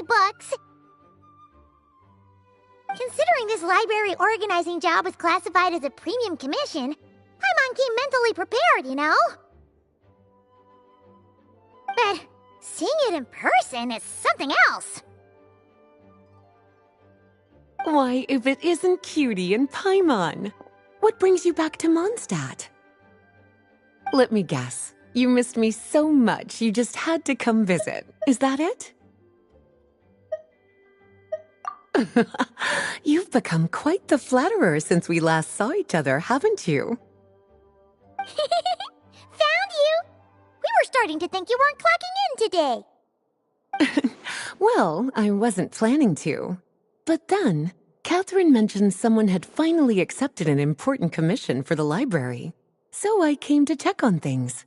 any books. Considering this library organizing job was classified as a premium commission, Paimon came mentally prepared, you know? But seeing it in person is something else. Why, if it isn't Cutie and Paimon? What brings you back to Mondstadt? Let me guess. You missed me so much you just had to come visit. Is that it? You've become quite the flatterer since we last saw each other, haven't you? Found you! We were starting to think you weren't clocking in today. Well, I wasn't planning to. But then, Catherine mentioned someone had finally accepted an important commission for the library. So I came to check on things.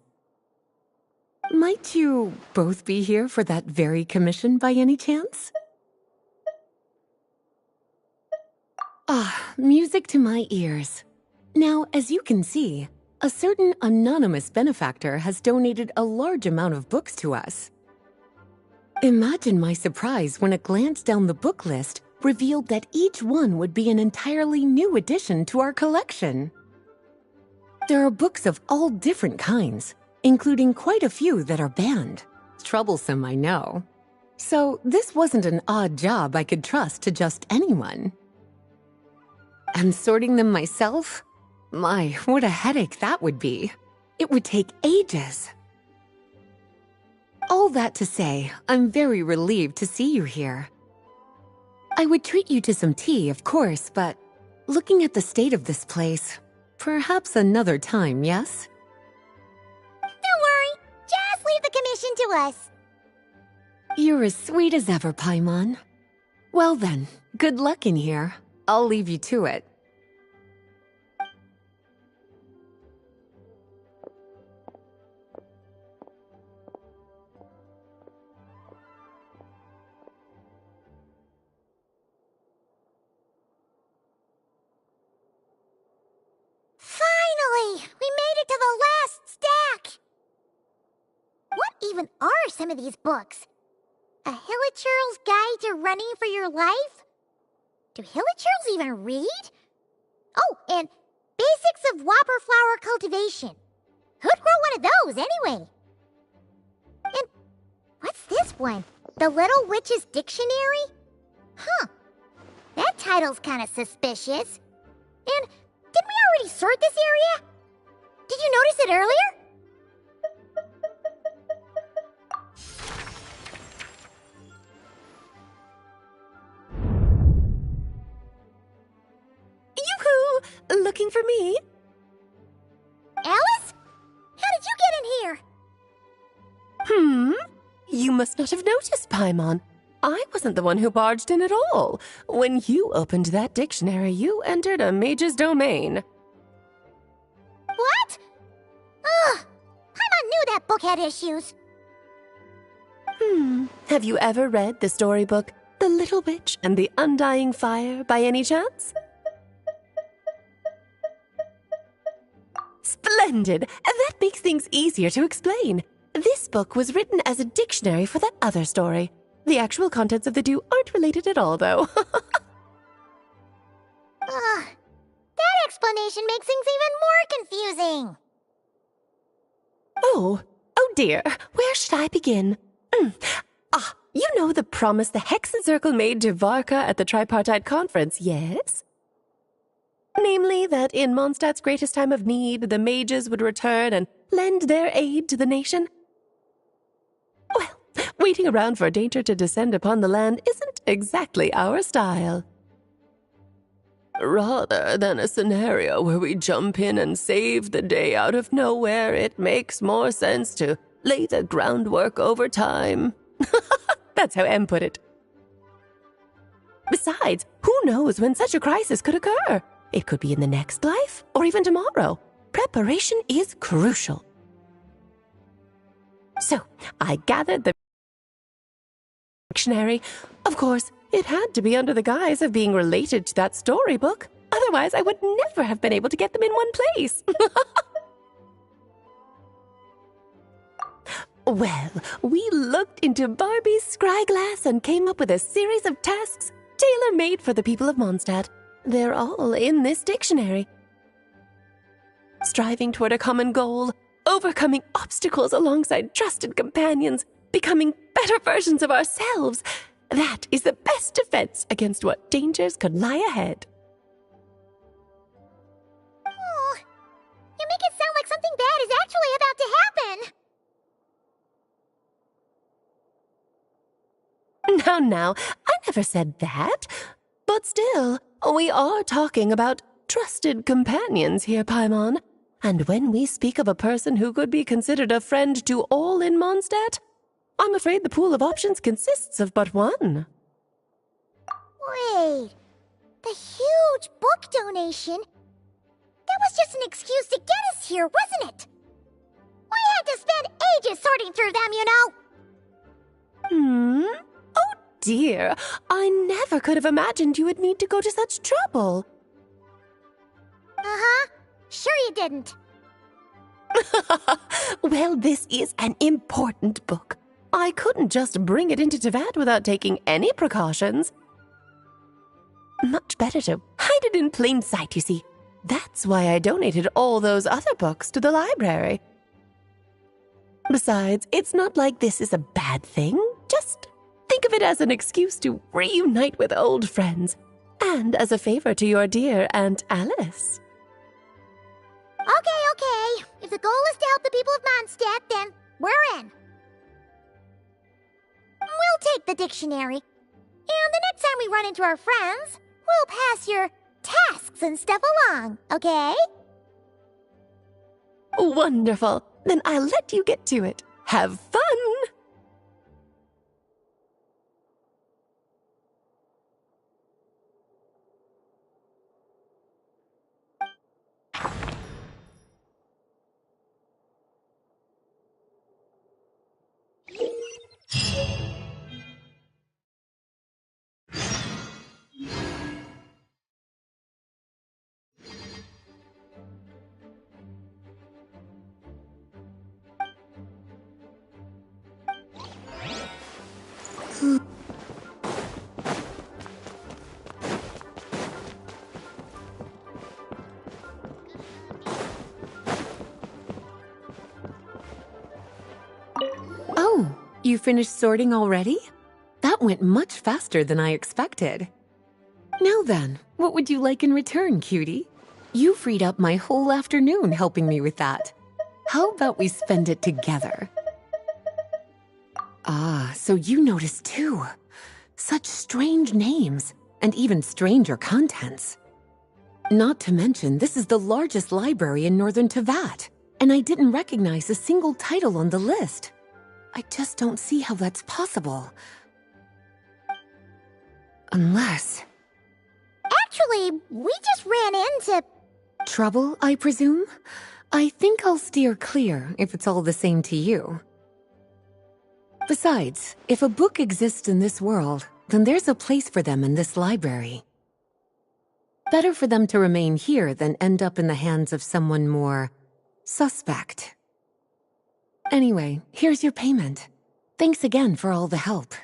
Might you both be here for that very commission by any chance? Ah, music to my ears. Now, as you can see, a certain anonymous benefactor has donated a large amount of books to us. Imagine my surprise when a glance down the book list revealed that each one would be an entirely new addition to our collection. There are books of all different kinds, including quite a few that are banned. Troublesome, I know. So this wasn't an odd job I could trust to just anyone. And sorting them myself? My, what a headache that would be. It would take ages. All that to say, I'm very relieved to see you here. I would treat you to some tea, of course, but looking at the state of this place, perhaps another time, yes? Don't worry, just leave the commission to us. You're as sweet as ever, Paimon. Well then, good luck in here. I'll leave you to it. Finally! We made it to the last stack! What even are some of these books? A Hilichurl's Guide to Running for Your Life? Do Hilichurls even read? Oh, and Basics of Whopper Flower Cultivation. Who'd grow one of those, anyway? And what's this one? The Little Witch's Dictionary? Huh. That title's kinda suspicious. And didn't we already sort this area? Did you notice it earlier? Yoo-hoo! Looking for me? Alice? How did you get in here? You must not have noticed, Paimon. I wasn't the one who barged in at all. When you opened that dictionary, you entered a mage's domain. What? Ugh! Paimon knew that book had issues. Have you ever read the storybook, The Little Witch and the Undying Fire, by any chance? Splendid! That makes things easier to explain. This book was written as a dictionary for that other story. The actual contents of the two aren't related at all, though. Ugh. That explanation makes things even more confusing. Oh dear. Where should I begin? You know the promise the Hexen Circle made to Varka at the Tripartite Conference, yes? Namely, that in Mondstadt's greatest time of need, the mages would return and lend their aid to the nation? Well, waiting around for danger to descend upon the land isn't exactly our style. Rather than a scenario where we jump in and save the day out of nowhere, it makes more sense to lay the groundwork over time. That's how M put it. Besides, who knows when such a crisis could occur? It could be in the next life, or even tomorrow. Preparation is crucial. So, I gathered the dictionary. Of course, it had to be under the guise of being related to that storybook. Otherwise, I would never have been able to get them in one place. Well, we looked into Barbie's scryglass and came up with a series of tasks tailor-made for the people of Mondstadt. They're all in this dictionary. Striving toward a common goal, overcoming obstacles alongside trusted companions, becoming better versions of ourselves. That is the best defense against what dangers could lie ahead. Oh, you make it sound like something bad is actually about to happen. Now, I never said that. But still, we are talking about trusted companions here, Paimon. And when we speak of a person who could be considered a friend to all in Mondstadt, I'm afraid the pool of options consists of but one. Wait, the huge book donation? That was just an excuse to get us here, wasn't it? We had to spend ages sorting through them, you know. Oh dear, I never could have imagined you would need to go to such trouble. Uh-huh. Sure you didn't. Well, this is an important book. I couldn't just bring it into Teyvat without taking any precautions. Much better to hide it in plain sight, you see. That's why I donated all those other books to the library. Besides, it's not like this is a bad thing. Just think of it as an excuse to reunite with old friends, and as a favor to your dear Aunt Alice. Okay. If the goal is to help the people of Mondstadt, then we're in. We'll take the dictionary. And the next time we run into our friends, we'll pass your tasks and stuff along, okay? Wonderful. Then I'll let you get to it. Have fun! Oh, you finished sorting already? That went much faster than I expected. Now then, what would you like in return, cutie? You freed up my whole afternoon helping me with that. How about we spend it together? Ah, so you noticed too. Such strange names, and even stranger contents. Not to mention, this is the largest library in Northern Teyvat, and I didn't recognize a single title on the list. I just don't see how that's possible. Unless... Actually, we just ran into... Trouble, I presume? I think I'll steer clear if it's all the same to you. Besides, if a book exists in this world, then there's a place for them in this library. Better for them to remain here than end up in the hands of someone more suspect. Anyway, here's your payment. Thanks again for all the help.